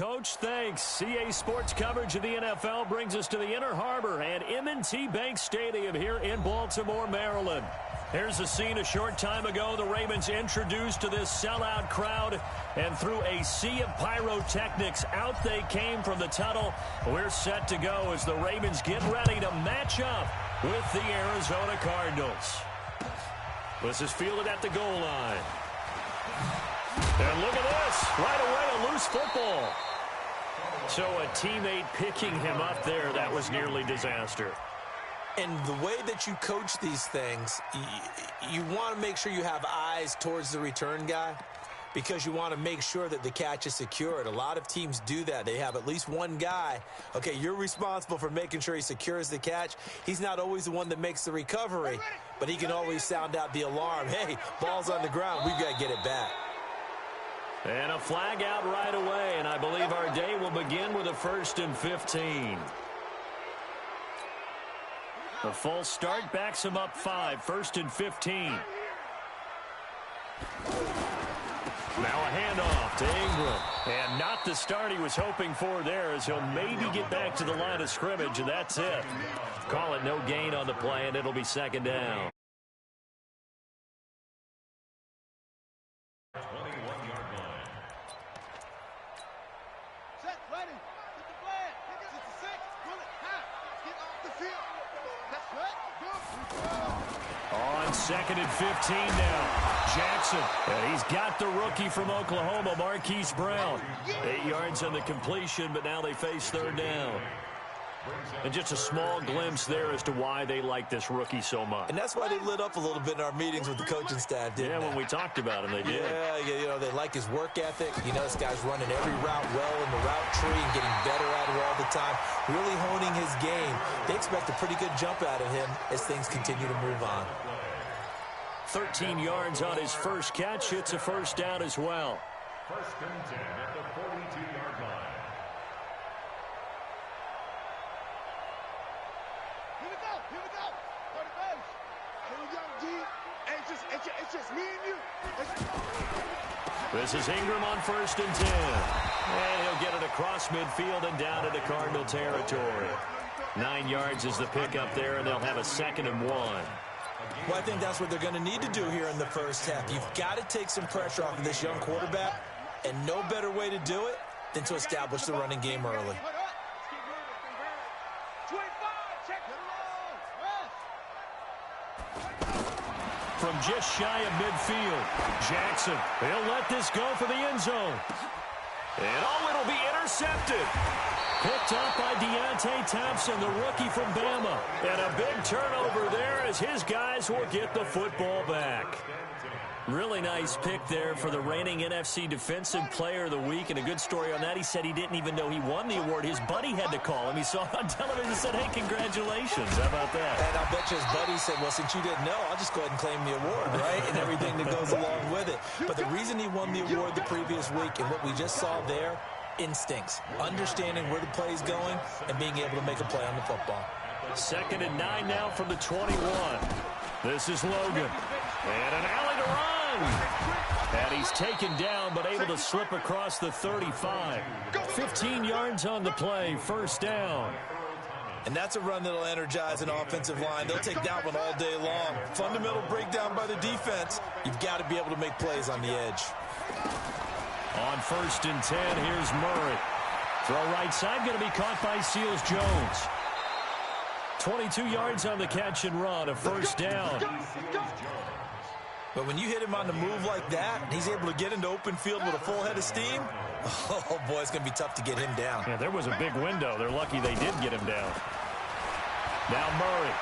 Coach. Thanks. CA Sports coverage of the NFL brings us to the Inner Harbor and M&T Bank Stadium here in Baltimore, Maryland. Here's a scene a short time ago. The Ravens introduced to this sellout crowd, and through a sea of pyrotechnics, out they came from the tunnel. We're set to go as the Ravens get ready to match up with the Arizona Cardinals. This is fielded at the goal line. And look at this. Right away, a loose football. So a teammate picking him up there, that was nearly disaster. And the way that you coach these things, you want to make sure you have eyes towards the return guy because you want to make sure that the catch is secured. A lot of teams do that. They have at least one guy. Okay, you're responsible for making sure he secures the catch. He's not always the one that makes the recovery, but he can always sound out the alarm. Hey, ball's on the ground. We've got to get it back. And a flag out right away, and I believe our day will begin with a 1st and 15. The false start backs him up 5, 1st and 15. Now a handoff to Ingram. And not the start he was hoping for there, as he'll maybe get back to the line of scrimmage, and that's it. Call it no gain on the play, and it'll be 2nd down. 21-yard line. Set, ready. Get the flag. Get the 6. Pull it. Get off the field. That's right. On 2nd and 15 now. Jackson, and he's got the rookie from Oklahoma, Marquise Brown. 8 yards on the completion, but now they face 3rd down. And just a small glimpse there as to why they like this rookie so much. And that's why they lit up a little bit in our meetings with the coaching staff, didn't they? Yeah, when we talked about him, they did. Yeah, you know, they like his work ethic. You know, this guy's running every route well in the route tree and getting better at it all the time, really honing his game. They expect a pretty good jump out of him as things continue to move on. 13 yards on his first catch. It's a 1st down as well. 1st and 10 at the 42-yard line. Here we go. Here we go. 30 base. Here we go, G. It's just me and you. This is Ingram on 1st and 10. And he'll get it across midfield and down into Cardinal territory. 9 yards is the pickup there, and they'll have a 2nd and 1. Well, I think that's what they're going to need to do here in the first half. You've got to take some pressure off of this young quarterback, and no better way to do it than to establish the running game early. From just shy of midfield, Jackson, he'll let this go for the end zone. And it'll be intercepted. Picked up by Deontay Thompson, the rookie from Bama. And a big turnover there as his guys will get the football back. Really nice pick there for the reigning NFC Defensive Player of the Week. And a good story on that, he said he didn't even know he won the award. His buddy had to call him. He saw it on television and said, hey, congratulations. How about that? And I'll bet you his buddy said, well, since you didn't know, I'll just go ahead and claim the award, right? And everything that goes along with it. But the reason he won the award the previous week and what we just saw there, instincts, understanding where the play is going and being able to make a play on the football. 2nd and 9 now from the 21. This is Logan. And an alley to run. And he's taken down but able to slip across the 35. 15 yards on the play, 1st down. And that's a run that'll energize an offensive line. They'll take that one all day long. Fundamental breakdown by the defense. You've got to be able to make plays on the edge. On 1st and 10, here's Murray. Throw right side, going to be caught by Seals-Jones. 22 yards on the catch and run, a 1st down. But when you hit him on the move like that, and he's able to get into open field with a full head of steam, oh, boy, it's going to be tough to get him down. Yeah, there was a big window. They're lucky they did get him down. Now Murray.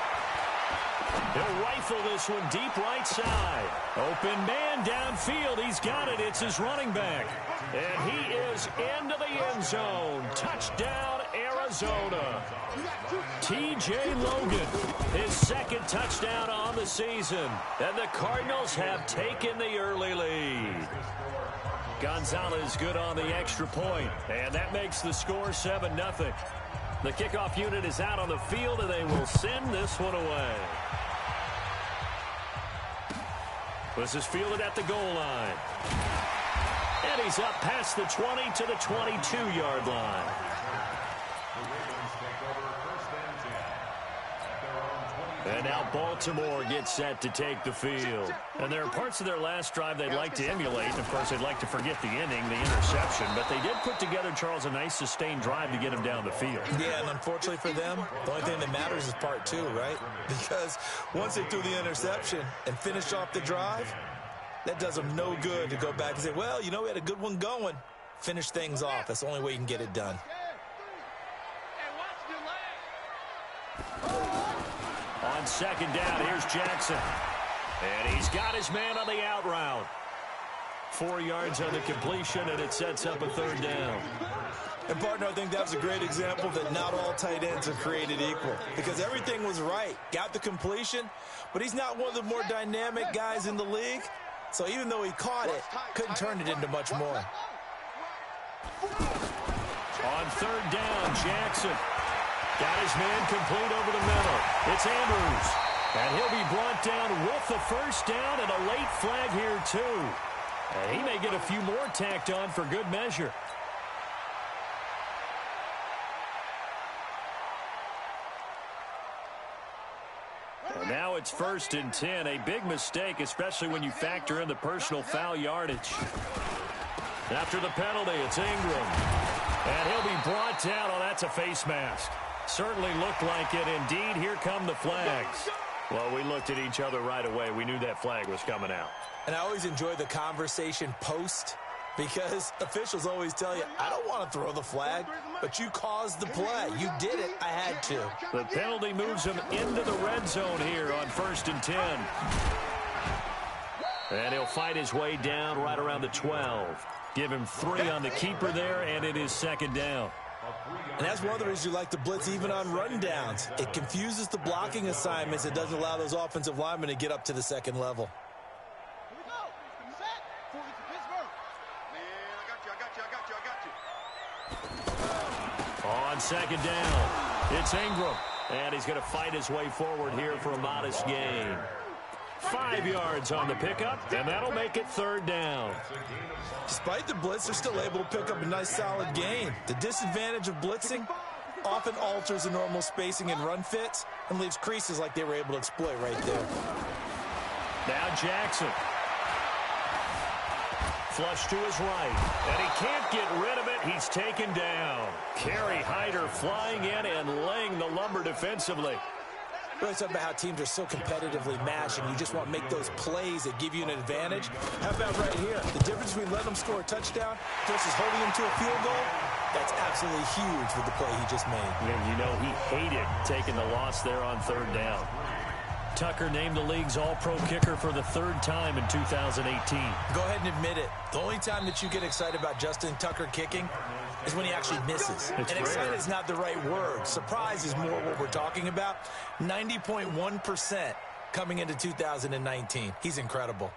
He'll rifle this one deep right side. Open man downfield. He's got it. It's his running back. And he is into the end zone. Touchdown, Arizona. T.J. Logan, his 2nd touchdown on the season. And the Cardinals have taken the early lead. Gonzalez good on the extra point. And that makes the score 7-0. The kickoff unit is out on the field, and they will send this one away. This is fielded at the goal line. And he's up past the 20 to the 22-yard line. And now Baltimore gets set to take the field. And there are parts of their last drive they'd like to emulate. And, of course, they'd like to forget the inning, the interception. But they did put together, Charles, a nice sustained drive to get him down the field. Yeah, and unfortunately for them, the only thing that matters is part two, right? Because once they threw the interception and finished off the drive, that does them no good to go back and say, well, you know, we had a good one going. Finish things off. That's the only way you can get it done. On second down, here's Jackson. And he's got his man on the out route. 4 yards on the completion, and it sets up a third down. And, partner, I think that was a great example that not all tight ends are created equal. Because everything was right. Got the completion, but he's not one of the more dynamic guys in the league. So even though he caught it, couldn't turn it into much more. On third down, Jackson got his man complete over the middle. It's Andrews. And he'll be brought down with the first down and a late flag here, too. And he may get a few more tacked on for good measure. And now it's 1st and 10. A big mistake, especially when you factor in the personal foul yardage. After the penalty, it's Ingram. And he'll be brought down. Oh, that's a face mask. Certainly looked like it. Indeed, here come the flags. Well, we looked at each other right away. We knew that flag was coming out. And I always enjoy the conversation post because officials always tell you, I don't want to throw the flag, but you caused the play. You did it. I had to. The penalty moves him into the red zone here on 1st and 10. And he'll fight his way down right around the 12. Give him 3 on the keeper there, and it is 2nd down. And that's one of the reasons you like to blitz even on rundowns. It confuses the blocking assignments. It doesn't allow those offensive linemen to get up to the second level. Here we go. Set. Forward to Pittsburgh. Man, I got you. On second down, it's Ingram. And he's going to fight his way forward here for a modest gain. 5 yards on the pickup, and that'll make it 3rd down. Despite the blitz, they're still able to pick up a nice solid gain. The disadvantage of blitzing often alters the normal spacing and run fits and leaves creases like they were able to exploit right there. Now Jackson. Flush to his right, and he can't get rid of it. He's taken down. Kerry Hyder flying in and laying the lumber defensively. Really talk about how teams are so competitively matched and you just want to make those plays that give you an advantage. How about right here? The difference between letting them score a touchdown versus holding them to a field goal, that's absolutely huge with the play he just made. Yeah, you know, he hated taking the loss there on 3rd down. Tucker named the league's all-pro kicker for the 3rd time in 2018. Go ahead and admit it. The only time that you get excited about Justin Tucker kicking is when he actually misses. And excited is not the right word. Surprise is more what we're talking about. 90.1% coming into 2019. He's incredible.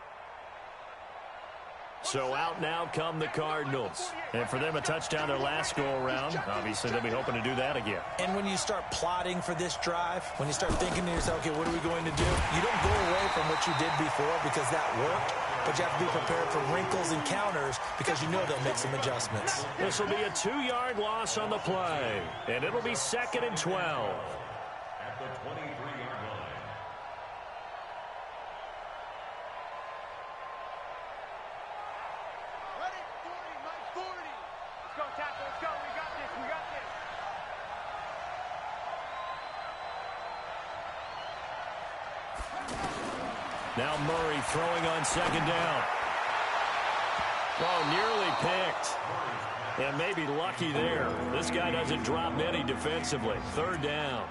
So out now come the Cardinals. And for them, a touchdown their last go-around. Obviously, they'll be hoping to do that again. And when you start plotting for this drive, when you start thinking to yourself, okay, what are we going to do? You don't go away from what you did before because that worked. But you have to be prepared for wrinkles and counters because you know they'll make some adjustments. This will be a 2-yard loss on the play. And it'll be 2nd and 12. At the 23-yard line. Ready? 40, Mike, 40. Let's go, tackle. Let's go. We got this. We got this. Now Murray throwing on 2nd down. Oh, nearly picked. And maybe lucky there. This guy doesn't drop many defensively. 3rd down.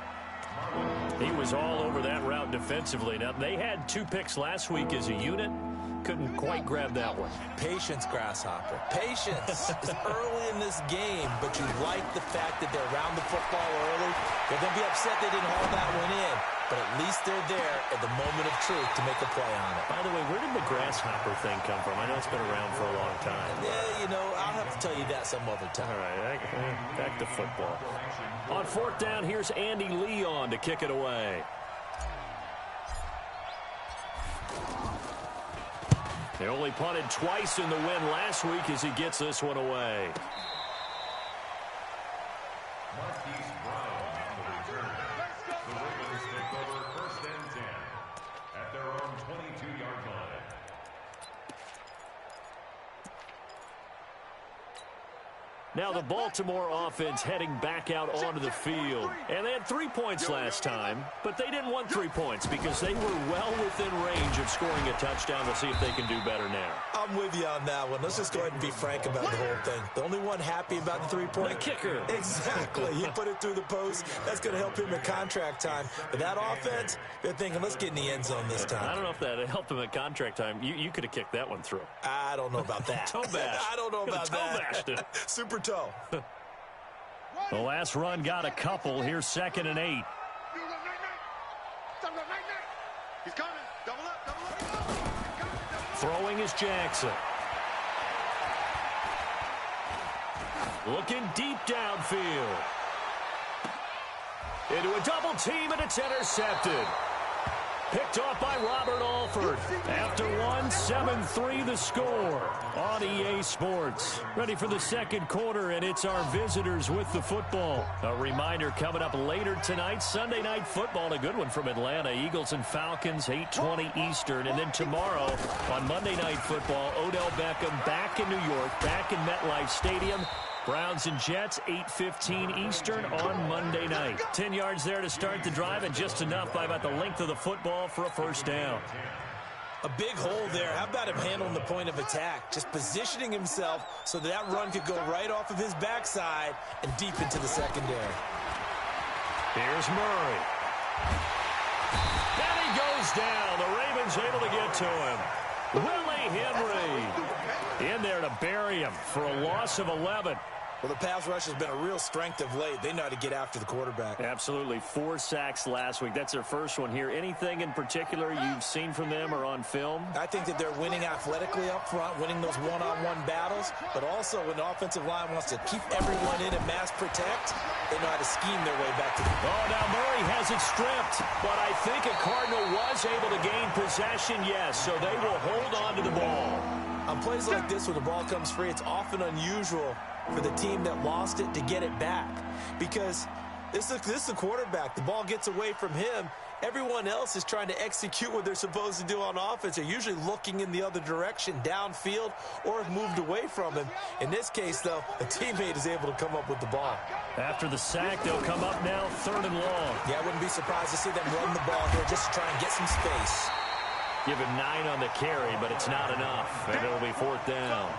He was all over that route defensively. Now, they had 2 picks last week as a unit. Couldn't quite grab that one. Patience, Grasshopper. Patience is early in this game, but you like the fact that they're around the football early. They're going to be upset they didn't haul that one in, but at least they're there at the moment of truth to make a play on it. By the way, where did the Grasshopper thing come from? I know it's been around for a long time. Yeah, you know, I'll have to tell you that some other time. All right, back to football. On 4th down, here's Andy Leon to kick it away. They only punted twice in the win last week as he gets this one away. The Ravens take over first and 10 at their own 22-yard line. Now the Baltimore offense heading back out onto the field. And they had 3 points last time, but they didn't want 3 points because they were well within range of scoring a touchdown. We'll see if they can do better now. I'm with you on that one. Let's just go ahead and be frank about the whole thing. The only one happy about the 3-point. The kicker. Exactly. He put it through the post. That's going to help him at contract time. But that offense, they're thinking, let's get in the end zone this time. I don't know if that helped him at contract time. You could have kicked that one through. I don't know about that. Toe bash. I don't know about that. Toe bashed it. Super toe. The last run got a couple. Here's 2nd and 8. He's coming. Double up. Throwing is Jackson. Looking deep downfield. Into a double team, and it's intercepted. Picked off by Robert Alford. After one, 7-3 the score on EA Sports. Ready for the second quarter, and it's our visitors with the football. A reminder coming up later tonight, Sunday Night Football, a good one from Atlanta. Eagles and Falcons, 8:20 Eastern. And then tomorrow on Monday Night Football, Odell Beckham back in New York, back in MetLife Stadium. Browns and Jets, 8:15 Eastern on Monday night. 10 yards there to start the drive, and just enough by about the length of the football for a first down. A big hole there. How about him handling the point of attack? Just positioning himself so that run could go right off of his backside and deep into the secondary. Here's Murray. And he goes down. The Ravens able to get to him. Willie Henry in there to bury him for a loss of 11. Well, the pass rush has been a real strength of late. They know how to get after the quarterback. Absolutely. 4 sacks last week. That's their first one here. Anything in particular you've seen from them or on film? I think that they're winning athletically up front, winning those one-on-one battles, but also when the offensive line wants to keep everyone in and mass protect, they know how to scheme their way back to the ball. Oh, now Murray has it stripped, but I think a Cardinal was able to gain possession, yes, so they will hold on to the ball. On plays like this where the ball comes free, it's often unusual for the team that lost it to get it back because this is the quarterback. The ball gets away from him. Everyone else is trying to execute what they're supposed to do on offense. They're usually looking in the other direction, downfield, or have moved away from him. In this case, though, a teammate is able to come up with the ball. After the sack, they'll come up now 3rd and long. Yeah, I wouldn't be surprised to see them run the ball here just to try and get some space. Give him 9 on the carry, but it's not enough, and it'll be 4th down.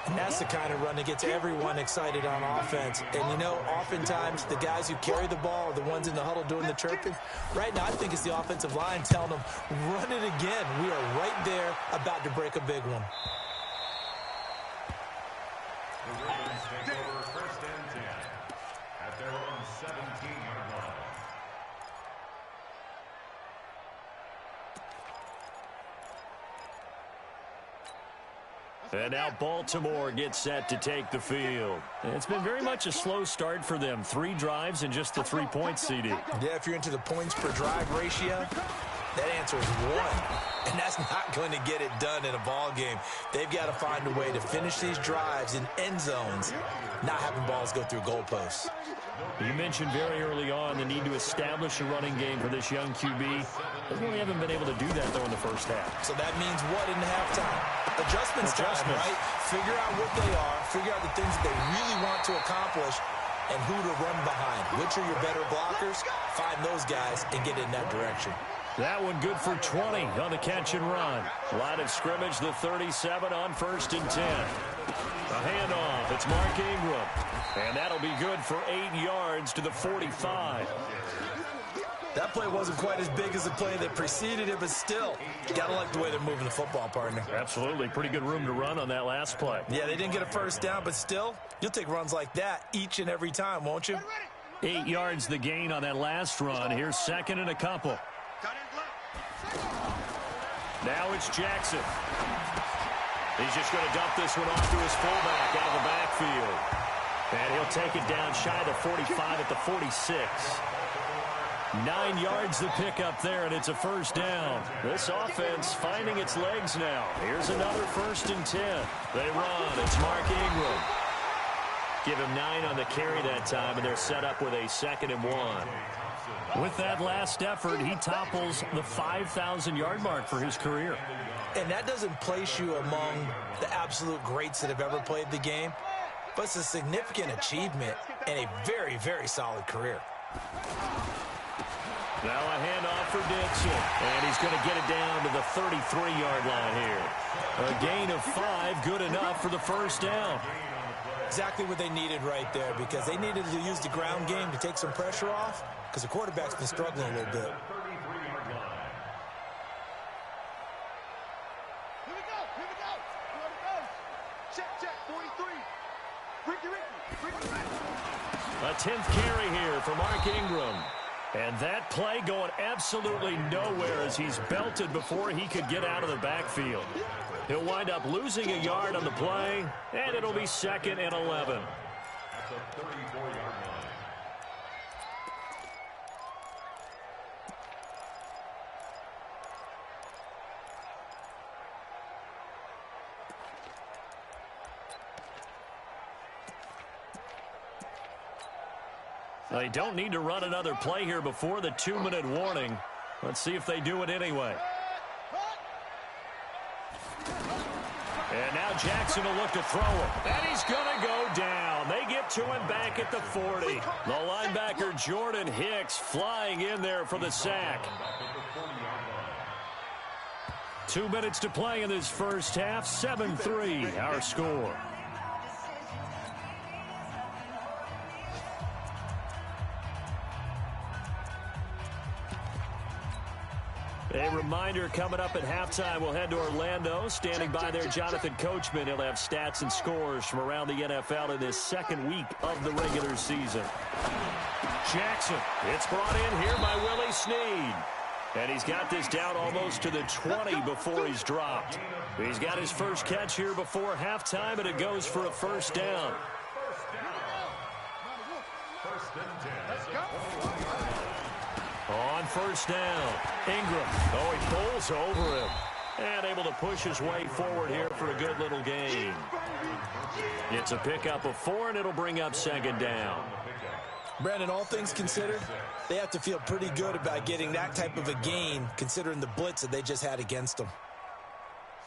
And that's the kind of run that gets everyone excited on offense. And, you know, oftentimes the guys who carry the ball are the ones in the huddle doing the chirping. Right now, I think it's the offensive line telling them, run it again. We are right there about to break a big one. The Ravens take over first and 10 at their own 17-yard line. And now Baltimore gets set to take the field. It's been very much a slow start for them. 3 drives and just the 3 points, CD. Yeah, if you're into the points per drive ratio, that answer is 1. And that's not going to get it done in a ball game. They've got to find a way to finish these drives in end zones, not having balls go through goalposts. You mentioned very early on the need to establish a running game for this young QB. They really haven't been able to do that, though, in the first half. So that means what in halftime? Adjustments time, right? Figure out what they are, figure out the things that they really want to accomplish, and who to run behind. Which are your better blockers? Find those guys and get in that direction. That one good for 20 on the catch and run. Line of scrimmage, the 37 on 1st and 10. A handoff. It's Mark Ingram. And that'll be good for 8 yards to the 45. That play wasn't quite as big as the play that preceded it, but still, you got to like the way they're moving the football, partner. Absolutely. Pretty good room to run on that last play. Yeah, they didn't get a first down, but still, you'll take runs like that each and every time, won't you? 8 yards the gain on that last run. Here's 2nd and a couple. Now it's Jackson. He's just going to dump this one off to his fullback out of the backfield. And he'll take it down shy of the 45 at the 46. 9 yards to pick up there, and it's a first down. This offense finding its legs now. Here's another 1st and 10. They run. It's Mark Ingram. Give him 9 on the carry that time, and they're set up with a 2nd and 1. With that last effort, he topples the 5,000-yard mark for his career. And that doesn't place you among the absolute greats that have ever played the game, but it's a significant achievement and a very, very solid career. Now a handoff for Dixon, and he's going to get it down to the 33-yard line here. A gain of 5, good enough for the first down. Exactly what they needed right there, because they needed to use the ground game to take some pressure off, because the quarterback's been struggling a little bit. Here we go. Check, 43. Ricky. A 10th carry here for Mark Ingram. And that play going absolutely nowhere as he's belted before he could get out of the backfield. He'll wind up losing a yard on the play, and it'll be 2nd and 11. At the 34-yard line. They don't need to run another play here before the 2-minute warning. Let's see if they do it anyway. And now Jackson will look to throw him. And he's going to go down. They get to him back at the 40. The linebacker Jordan Hicks flying in there for the sack. 2 minutes to play in this first half. 7-3 our score. A reminder, coming up at halftime, we'll head to Orlando. Standing by there, Jonathan Coachman. He'll have stats and scores from around the NFL in this 2nd week of the regular season. Jackson, it's brought in here by Willie Snead. And he's got this down almost to the 20 before he's dropped. He's got his first catch here before halftime, and it goes for a first down. On first down, Ingram. Oh, he pulls over him. And able to push his way forward here for a good little gain. It's a pickup of 4, and it'll bring up 2nd down. Brandon, all things considered, they have to feel pretty good about getting that type of a gain, considering the blitz that they just had against them.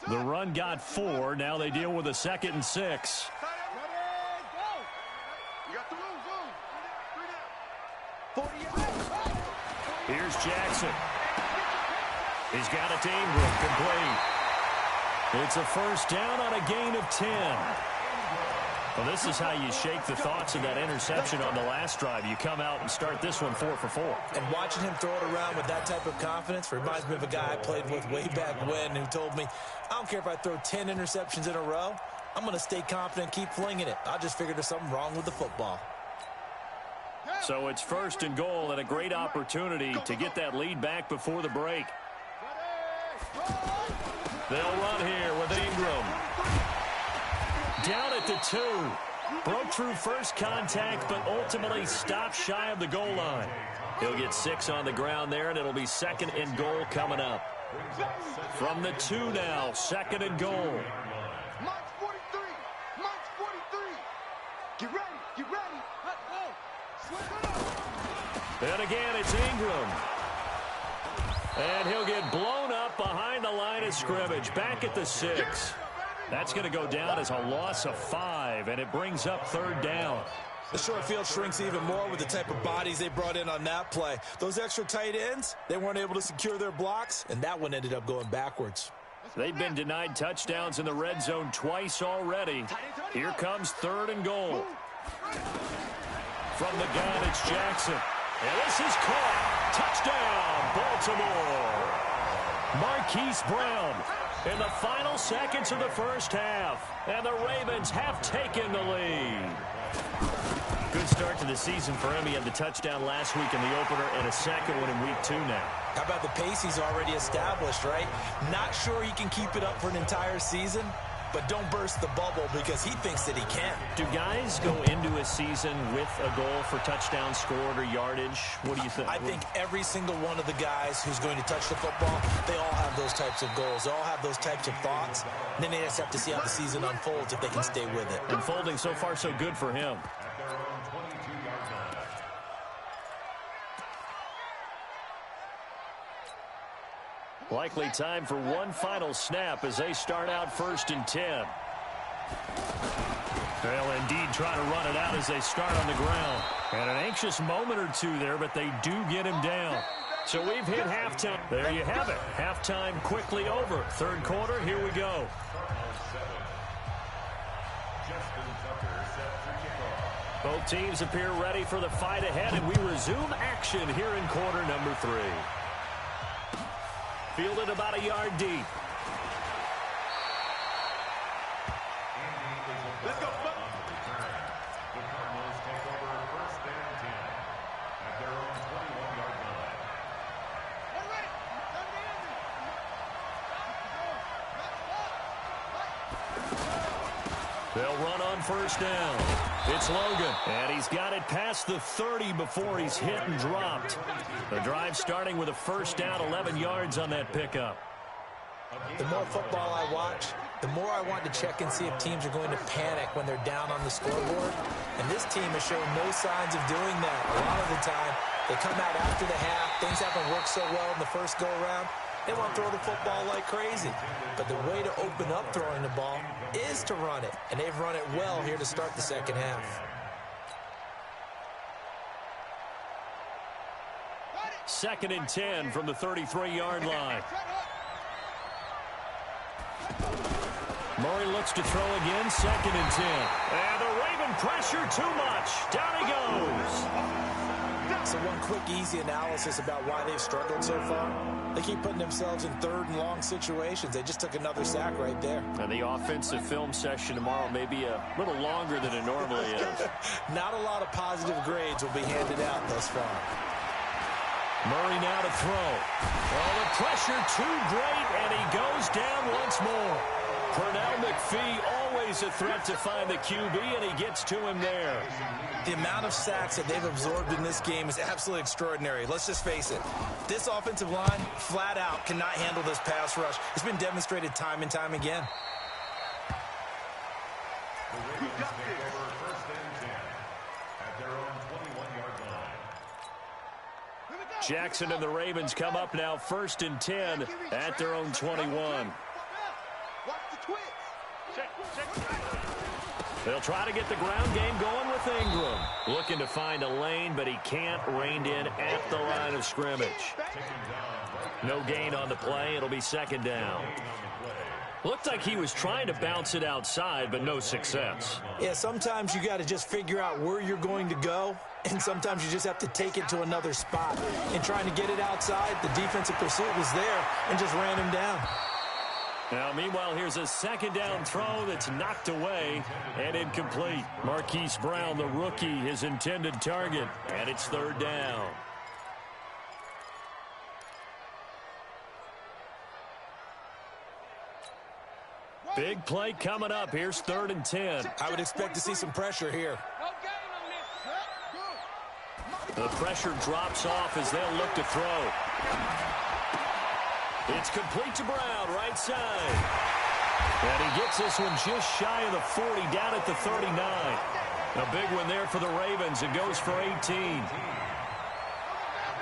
The run got 4. Now they deal with a 2nd and 6. Here's Jackson. He's got it to Ingram, complete. It's a first down on a gain of 10. Well, this is how you shake the thoughts of that interception on the last drive. You come out and start this one 4 for 4. And watching him throw it around with that type of confidence reminds me of a guy I played with way back when who told me, I don't care if I throw 10 interceptions in a row, I'm going to stay confident and keep flinging it. I just figured there's something wrong with the football. So it's 1st and goal, and a great opportunity to get that lead back before the break. They'll run here with Ingram. Down at the 2. Broke through first contact, but ultimately stopped shy of the goal line. He'll get 6 on the ground there, and it'll be 2nd and goal coming up. From the 2 now, 2nd and goal. March 43. March 43. Get ready. Let's go. And again, it's Ingram. And he'll get blown up behind the line of scrimmage. Back at the 6. That's going to go down as a loss of 5, and it brings up 3rd down. The short field shrinks even more with the type of bodies they brought in on that play. Those extra tight ends, they weren't able to secure their blocks, and that one ended up going backwards. They've been denied touchdowns in the red zone twice already. Here comes 3rd and goal. From the gun, it's Jackson. And this is caught. Touchdown, Baltimore. Marquise Brown in the final seconds of the first half. And the Ravens have taken the lead. Good start to the season for him. He had the touchdown last week in the opener and a second one in week 2 now. How about the pace he's already established, right? Not sure he can keep it up for an entire season, but don't burst the bubble because he thinks that he can. Do guys go into a season with a goal for touchdowns scored or yardage? What do you think? I think every single one of the guys who's going to touch the football, they all have those types of goals. They all have those types of thoughts. And then they just have to see how the season unfolds if they can stay with it. Unfolding so far so good for him. At their own 22-yard line. Likely time for one final snap as they start out 1st and 10. They'll indeed try to run it out as they start on the ground. And an anxious moment or two there, but they do get him down. So we've hit halftime. There you have it. Halftime quickly over. Third quarter, here we go. Both teams appear ready for the fight ahead, and we resume action here in quarter number 3. Fielded about a yard deep. Let's go. The Cardinals take over 1st and 10 at their own 21-yard line. All right. They'll run on 1st down. It's Logan, and he's got it past the 30 before he's hit and dropped. The drive starting with a 1st down, 11 yards on that pickup. The more football I watch, the more I want to check and see if teams are going to panic when they're down on the scoreboard. And this team has shown no signs of doing that. A lot of the time, they come out after the half. Things haven't worked so well in the first go-around. They want to throw the football like crazy. But the way to open up throwing the ball is to run it. And they've run it well here to start the second half. 2nd and 10 from the 33-yard line. Murray looks to throw again, 2nd and 10. And the Raven pressure too much. Down he goes. So one quick, easy analysis about why they've struggled so far. They keep putting themselves in 3rd and long situations. They just took another sack right there. And the offensive film session tomorrow may be a little longer than it normally is. Not a lot of positive grades will be handed out thus far. Murray now to throw. Well, the pressure too great, and he goes down once more. Pernell McPhee, always a threat to find the QB, and he gets to him there. The amount of sacks that they've absorbed in this game is absolutely extraordinary. Let's just face it. This offensive line, flat out, cannot handle this pass rush. It's been demonstrated time and time again. The Ravens take over 1st and 10 at their own 21-yard line. Jackson and the Ravens come up now 1st and 10 at their own 21. Watch the twitch. Check. They'll try to get the ground game going with Ingram. Looking to find a lane, but he can't. Reined in at the line of scrimmage. No gain on the play. It'll be 2nd down. Looked like he was trying to bounce it outside, but no success. Yeah, sometimes you got to just figure out where you're going to go, and sometimes you just have to take it to another spot. And trying to get it outside, the defensive pursuit was there and just ran him down. Now, meanwhile, here's a 2nd down throw that's knocked away and incomplete. Marquise Brown, the rookie, his intended target, and it's 3rd down. Big play coming up. Here's 3rd and 10. I would expect to see some pressure here. The pressure drops off as they'll look to throw. It's complete to Brown, right side. And he gets this one just shy of the 40, down at the 39. A big one there for the Ravens. It goes for 18.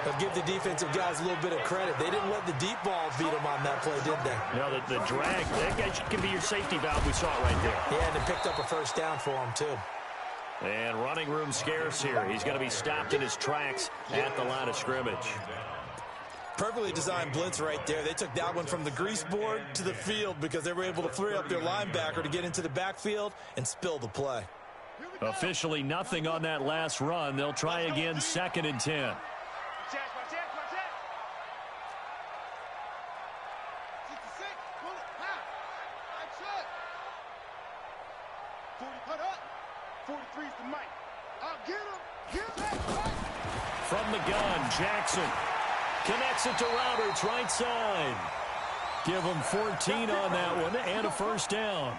But give the defensive guys a little bit of credit. They didn't let the deep ball beat them on that play, did they? No, the drag, that guy can be your safety valve. We saw it right there. Yeah, and it picked up a 1st down for him, too. And running room scarce here. He's going to be stopped in his tracks at the line of scrimmage. Perfectly designed blitz right there. They took that one from the grease board to the field because they were able to free up their linebacker to get into the backfield and spill the play. Officially nothing on that last run. They'll try again, 2nd and 10. From the gun, Jackson connects it to Roberts, right side. Give them 14 on that one and a first down.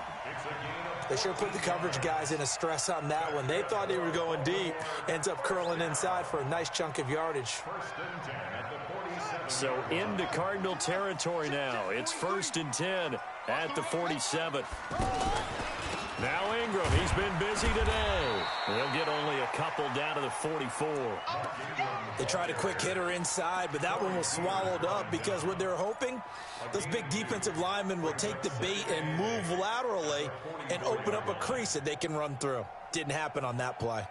They sure put the coverage guys in a stress on that one. They thought they were going deep. Ends up curling inside for a nice chunk of yardage. So into Cardinal territory now. It's 1st and 10 at the 47. Now Ingram, he's been busy today. He'll get only a couple down to the 44. They tried a quick hitter inside, but that one was swallowed up because what they're hoping, those big defensive linemen will take the bait and move laterally and open up a crease that they can run through. Didn't happen on that play.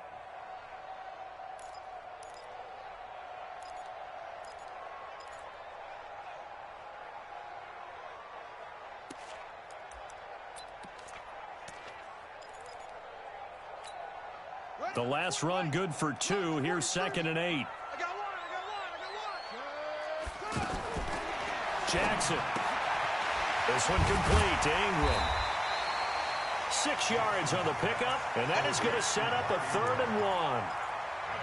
The last run good for 2. Here's 2nd and 8. Jackson. This one complete to Ingram. 6 yards on the pickup, and that is going to set up a 3rd and 1.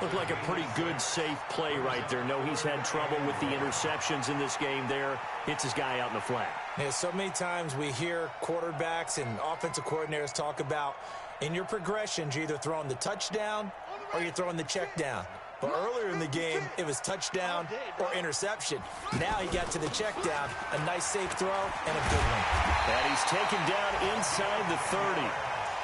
Looked like a pretty good, safe play right there. No, he's had trouble with the interceptions in this game there. Hits his guy out in the flat. Yeah, so many times we hear quarterbacks and offensive coordinators talk about in your progressions, you're either throwing the touchdown or you're throwing the check down. But earlier in the game, it was touchdown or interception. Now he got to the check down, a nice safe throw, and a good one. And he's taken down inside the 30.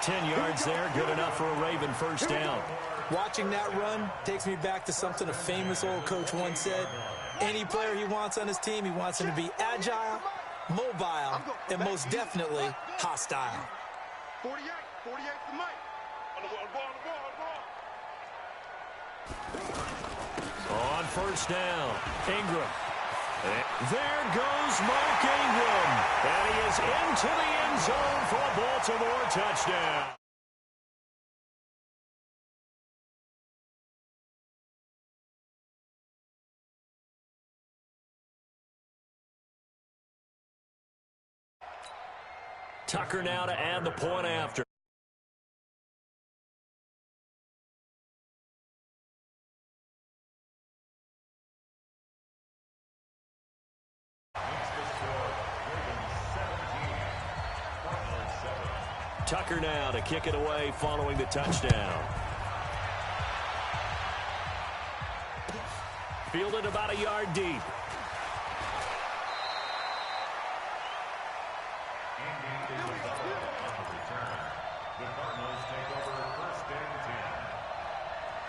10 yards there, good enough for a Raven first down. Watching that run takes me back to something a famous old coach once said. Any player he wants on his team, he wants him to be agile, mobile, and most definitely hostile. 48 to Mike. On first down, Ingram. There goes Mark Ingram. And he is into the end zone for a Baltimore touchdown. Tucker now to add the point after. Tucker now to kick it away following the touchdown. Fielded about a yard deep. The Cardinals take over 1st and 10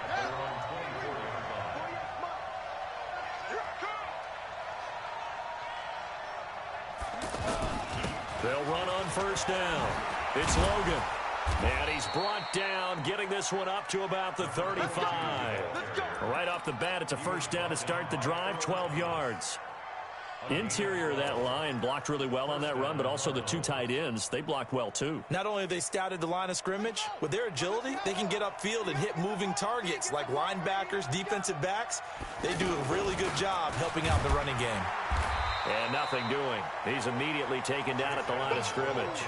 at their own 24-yard line. They'll run on first down. It's Logan. And he's brought down, getting this one up to about the 35. Right off the bat, it's a first down to start the drive, 12 yards. Interior of that line blocked really well on that run, but also the 2 tight ends, they blocked well too. Not only have they scouted the line of scrimmage, with their agility, they can get upfield and hit moving targets like linebackers, defensive backs. They do a really good job helping out the running game. And nothing doing. He's immediately taken down at the line of scrimmage.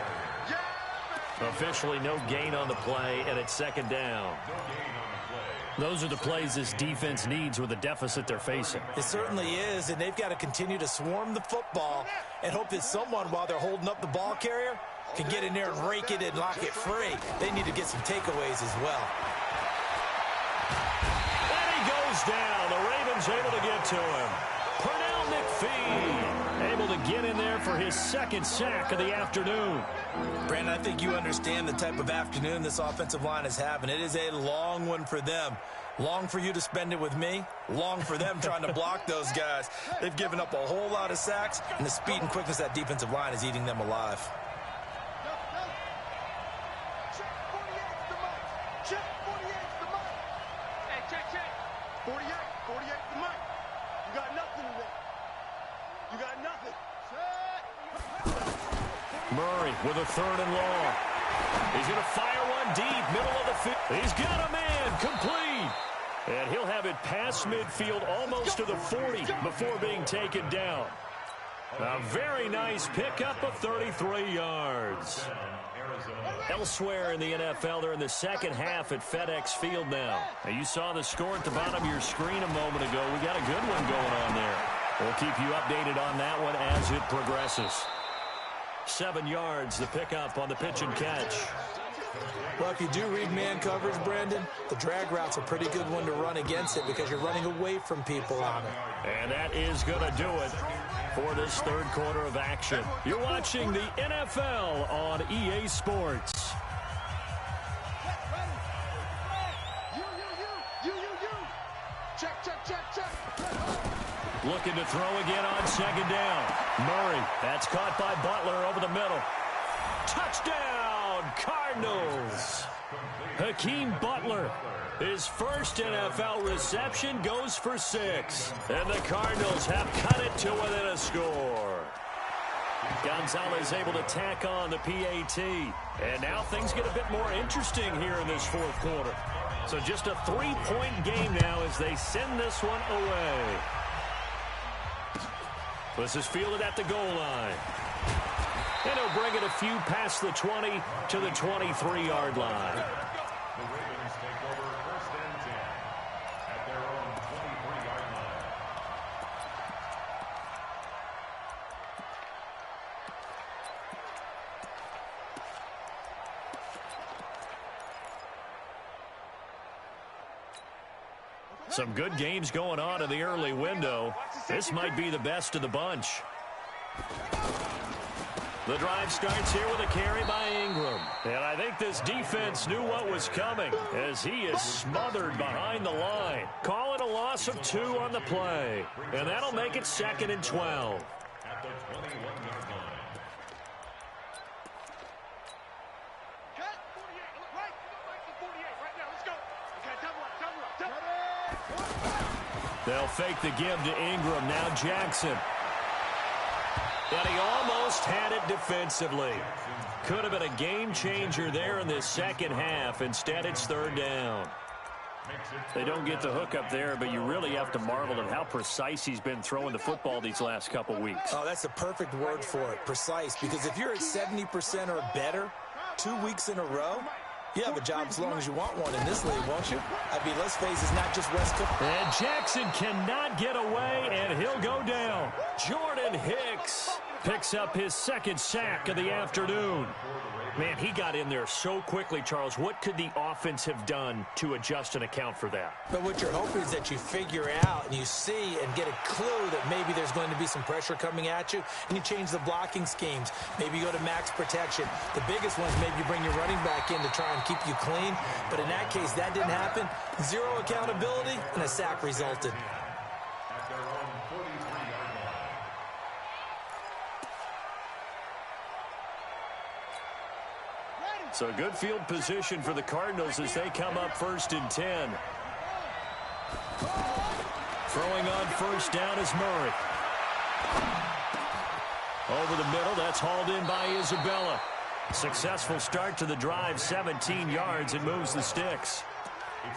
Officially no gain on the play, and it's 2nd down. Those are the plays this defense needs with the deficit they're facing. It certainly is, and they've got to continue to swarm the football and hope that someone, while they're holding up the ball carrier, can get in there and rake it and lock it free. They need to get some takeaways as well. And he goes down. The Ravens able to get to him. Pernell McPhee able to get in there for his 2nd sack of the afternoon. Brandon, I think you understand the type of afternoon this offensive line is having. It is a long one for them. Long for you to spend it with me. Long for them trying to block those guys. They've given up a whole lot of sacks, and the speed and quickness of that defensive line is eating them alive. Check 48 to Mike. You got nothing today. You got nothing. Murray with a 3rd and long. He's going to fire one deep, middle of the field. He's got a man, complete. And he'll have it past midfield almost to the 40 before being taken down. A very nice pickup of 33 yards. Elsewhere in the NFL, they're in the 2nd half at FedEx Field now. You saw the score at the bottom of your screen a moment ago. We got a good one going on there. We'll keep you updated on that one as it progresses. 7 yards, the pickup on the pitch and catch. Well, if you do read man coverage, Brandon, the drag route's a pretty good one to run against it because you're running away from people on it. And that is going to do it for this third quarter of action. You're watching the NFL on EA Sports. Looking to throw again on second down. Murray, that's caught by Butler over the middle. Touchdown, Cardinals. Hakeem Butler, his first NFL reception, goes for 6. And the Cardinals have cut it to within a score. Gonzalez able to tack on the PAT. And now things get a bit more interesting here in this fourth quarter. So just a 3-point game now as they send this one away. This is fielded at the goal line. And he'll bring it a few past the 20 to the 23-yard line. The Ravens take over first and 10 at their own 23-yard line. Some good games going on in the early window. This might be the best of the bunch. The drive starts here with a carry by Ingram. And I think this defense knew what was coming as he is smothered behind the line. Call it a loss of 2 on the play. And that'll make it 2nd and 12. At the 21-yard line. They'll fake the give to Ingram. Now Jackson. And he almost had it defensively. Could have been a game changer there in this second half. Instead, it's 3rd down. They don't get the hook up there, but you really have to marvel at how precise he's been throwing the football these last couple weeks. Oh, that's the perfect word for it, precise. Because if you're at 70% or better 2 weeks in a row, you have a job as long as you want one in this league, won't you? I mean, let's face it, it's not just West Coast. And Jackson cannot get away, and he'll go down. Jordan Hicks picks up his 2nd sack of the afternoon. Man, he got in there so quickly, Charles. What could the offense have done to adjust and account for that? But what you're hoping is that you figure out and you see and get a clue that maybe there's going to be some pressure coming at you, and you change the blocking schemes. Maybe you go to max protection. The biggest ones, maybe you bring your running back in to try and keep you clean. But in that case, that didn't happen. 0 accountability, and a sack resulted. At their own 43-yard line. So good field position for the Cardinals as they come up 1st and 10. Throwing on 1st down is Murray. Over the middle, that's hauled in by Isabella. Successful start to the drive, 17 yards, and moves the sticks.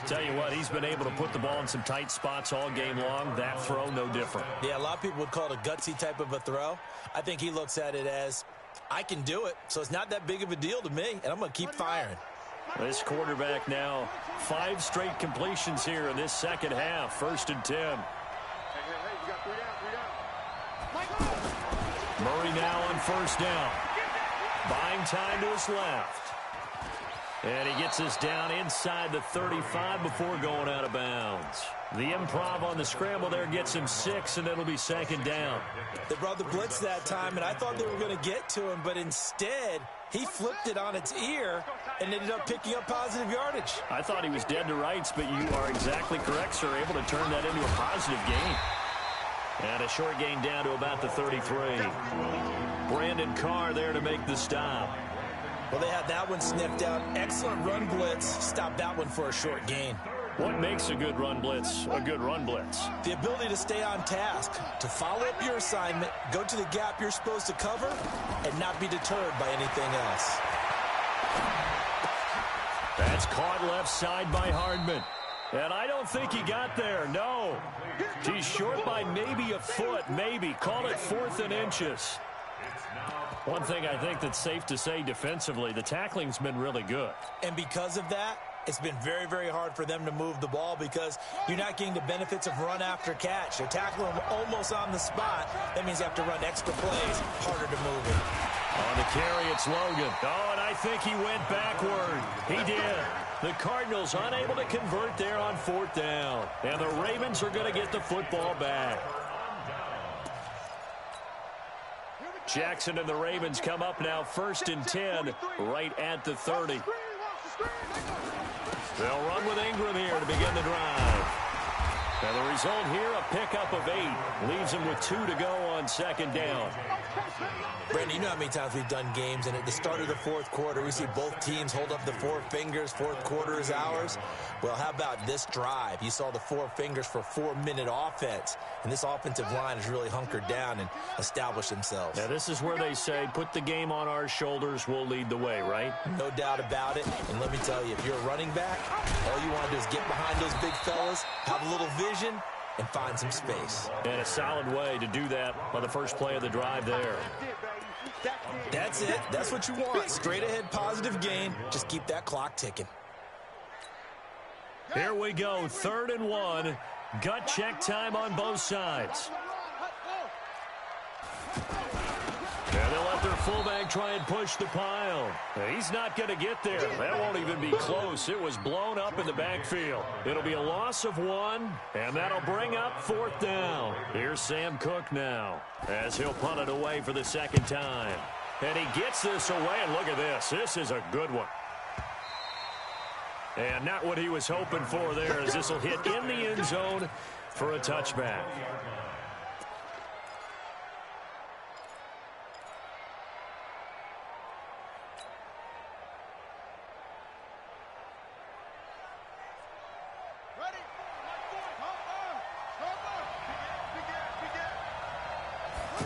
Tell you what, he's been able to put the ball in some tight spots all game long. That throw, no different. Yeah, a lot of people would call it a gutsy type of a throw. I think he looks at it as, I can do it, so it's not that big of a deal to me, and I'm going to keep firing. This quarterback now, 5 straight completions here in this second half. 1st and 10. Hey, you got 3 down. Murray now on 1st down. Buying time to his left. And he gets us down inside the 35 before going out of bounds. The improv on the scramble there gets him 6, and it'll be 2nd down. They brought the blitz that time, and I thought they were going to get to him, but instead, he flipped it on its ear and ended up picking up positive yardage. I thought he was dead to rights, but you are exactly correct, sir. Able to turn that into a positive gain. And a short gain down to about the 33. Brandon Carr there to make the stop. Well, they had that one sniffed out. Excellent run blitz. Stopped that one for a short gain. What makes a good run blitz a good run blitz? The ability to stay on task, to follow up your assignment, go to the gap you're supposed to cover, and not be deterred by anything else. That's caught left side by Hardman. And I don't think he got there, no. He's short by maybe a foot, maybe. Call it 4th and inches. One thing I think that's safe to say defensively, the tackling's been really good. And because of that, It's been very, very hard for them to move the ball because you're not getting the benefits of run after catch. They're tackling them almost on the spot. That means you have to run extra plays, harder to move it. On the carry, it's Logan. Oh, and I think he went backward. He did. The Cardinals unable to convert there on 4th down. And the Ravens are going to get the football back. Jackson and the Ravens come up now 1st and 10 right at the 30. They'll run with Ingram here to begin the drive. And the result here, a pickup of 8. Leaves them with 2 to go on 2nd down. Brandon, you know how many times we've done games, and at the start of the 4th quarter, we see both teams hold up the 4 fingers, 4th quarter is ours. Well, how about this drive? You saw the 4 fingers for 4-minute offense, and this offensive line has really hunkered down and established themselves. Now, this is where they say, put the game on our shoulders, we'll lead the way, right? No doubt about it, and let me tell you, if you're a running back, all you want to do is get behind those big fellas, have a little vision, and find some space. And a solid way to do that on the first play of the drive there. That's it. That's what you want. Straight ahead, positive gain. Just keep that clock ticking. Here we go, 3rd and 1. Gut check time on both sides. And they'll let their fullback try and push the pile. He's not going to get there. That won't even be close. It was blown up in the backfield. It'll be a loss of 1, and that'll bring up 4th down. Here's Sam Cook now as he'll punt it away for the 2nd time. And he gets this away, and look at this. This is a good one. And not what he was hoping for there, as this will hit in the end zone for a touchback.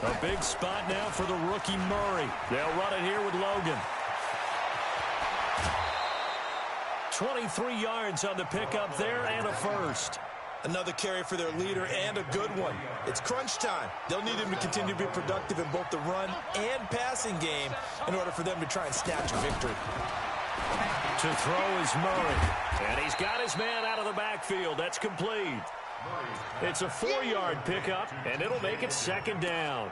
A big spot now for the rookie Murray. They'll run it here with Logan. 23 yards on the pickup there and a first. Another carry for their leader and a good one. It's crunch time. They'll need him to continue to be productive in both the run and passing game in order for them to try and snatch a victory. To throw is Murray. And he's got his man out of the backfield. That's complete. It's a 4-yard pickup, and it'll make it 2nd down.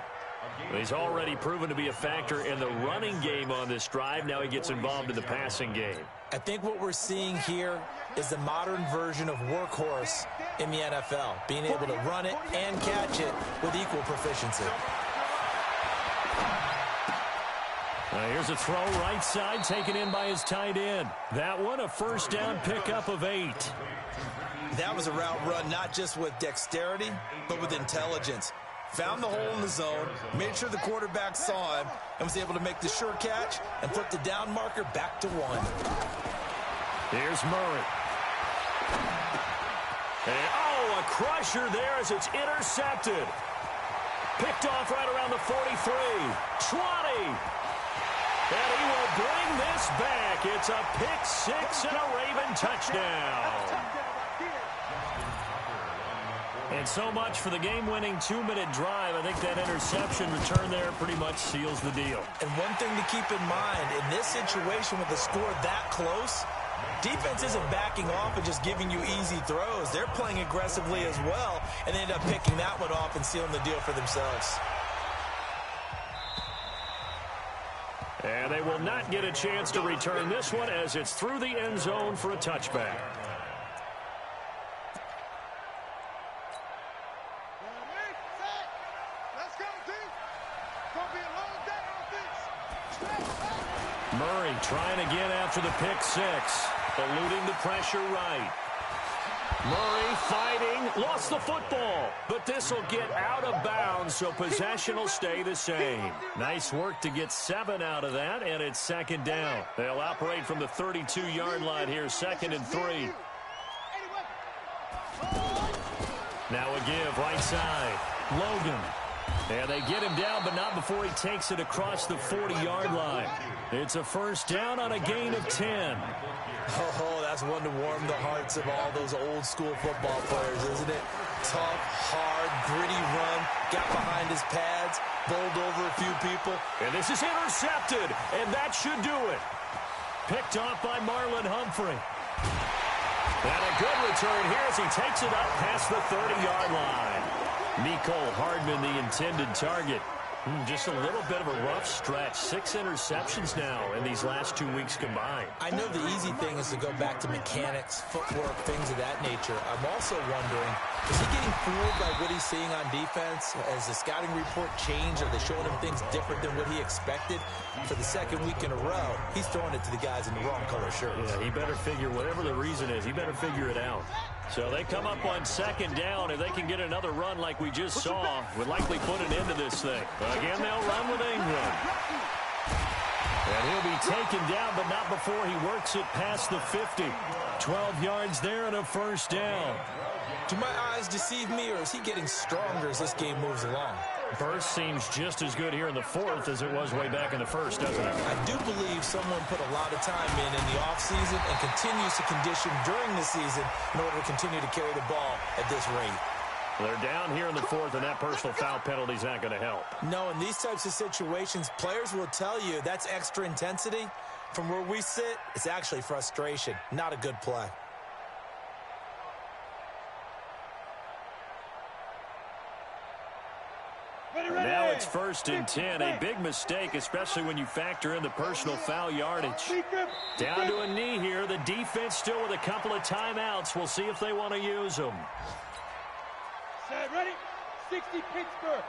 He's already proven to be a factor in the running game on this drive. Now he gets involved in the passing game. I think what we're seeing here is the modern version of workhorse in the NFL, being able to run it and catch it with equal proficiency. Here's a throw right side taken in by his tight end. That one a 1st down pickup of 8. That was a route run not just with dexterity, but with intelligence. Found the hole in the zone, made sure the quarterback saw him, and was able to make the sure catch and flip the down marker back to 1. Here's Murray. And, oh, a crusher there as it's intercepted. Picked off right around the 43. 20. And he will bring this back. It's a pick-6 and a Raven touchdown. And so much for the game-winning 2-minute drive. I think that interception return there pretty much seals the deal. And one thing to keep in mind, in this situation with the score that close, defense isn't backing off and just giving you easy throws. They're playing aggressively as well, and they end up picking that one off and sealing the deal for themselves. And they will not get a chance to return this one as it's through the end zone for a touchback. Murray trying again after the pick-6, eluding the pressure right. Murray fighting, lost the football, but this will get out of bounds, so possession will stay the same. Nice work to get 7 out of that, and it's 2nd down. They'll operate from the 32-yard line here, 2nd and 3. Now a give, right side, Logan. And they get him down, but not before he takes it across the 40-yard line. It's a 1st down on a gain of 10. Oh, that's one to warm the hearts of all those old-school football players, isn't it? Tough, hard, gritty run, got behind his pads, bowled over a few people. And this is intercepted, and that should do it. Picked off by Marlon Humphrey. And a good return here as he takes it up past the 30-yard line. Mecole Hardman, the intended target. Just a little bit of a rough stretch. 6 interceptions now in these last 2 weeks combined. I know the easy thing is to go back to mechanics, footwork, things of that nature. I'm also wondering, is he getting fooled by what he's seeing on defense? Has the scouting report changed? Are they showing him things different than what he expected? For the second week in a row, he's throwing it to the guys in the wrong color shirts. Yeah, he better figure, whatever the reason is, he better figure it out. So they come up on second down. If they can get another run like we just saw, would likely put an end to this thing. Again, they'll run with Ingram. And he'll be taken down, but not before he works it past the 50. 12 yards there and a first down. Do my eyes deceive me, or is he getting stronger as this game moves along? Burst seems just as good here in the fourth as it was way back in the first, doesn't it? I do believe someone put a lot of time in the offseason and continues to condition during the season in order to continue to carry the ball at this rate. They're down here in the fourth, and that personal foul penalty is not going to help. No, in these types of situations, players will tell you that's extra intensity. From where we sit, it's actually frustration, not a good play. Now it's 1st and 10. A big mistake, especially when you factor in the personal foul yardage. Down to a knee here. The defense still with a couple of timeouts. We'll see if they want to use them. Set, ready? 60 Pittsburgh.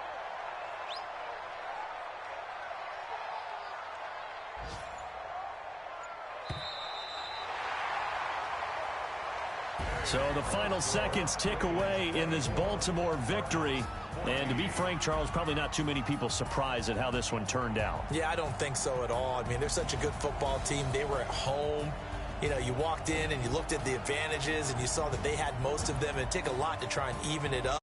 So the final seconds tick away in this Baltimore victory. And to be frank, Charles, probably not too many people surprised at how this one turned out. Yeah, I don't think so at all. I mean, they're such a good football team. They were at home. You know, you walked in and you looked at the advantages and you saw that they had most of them. It'd take a lot to try and even it up.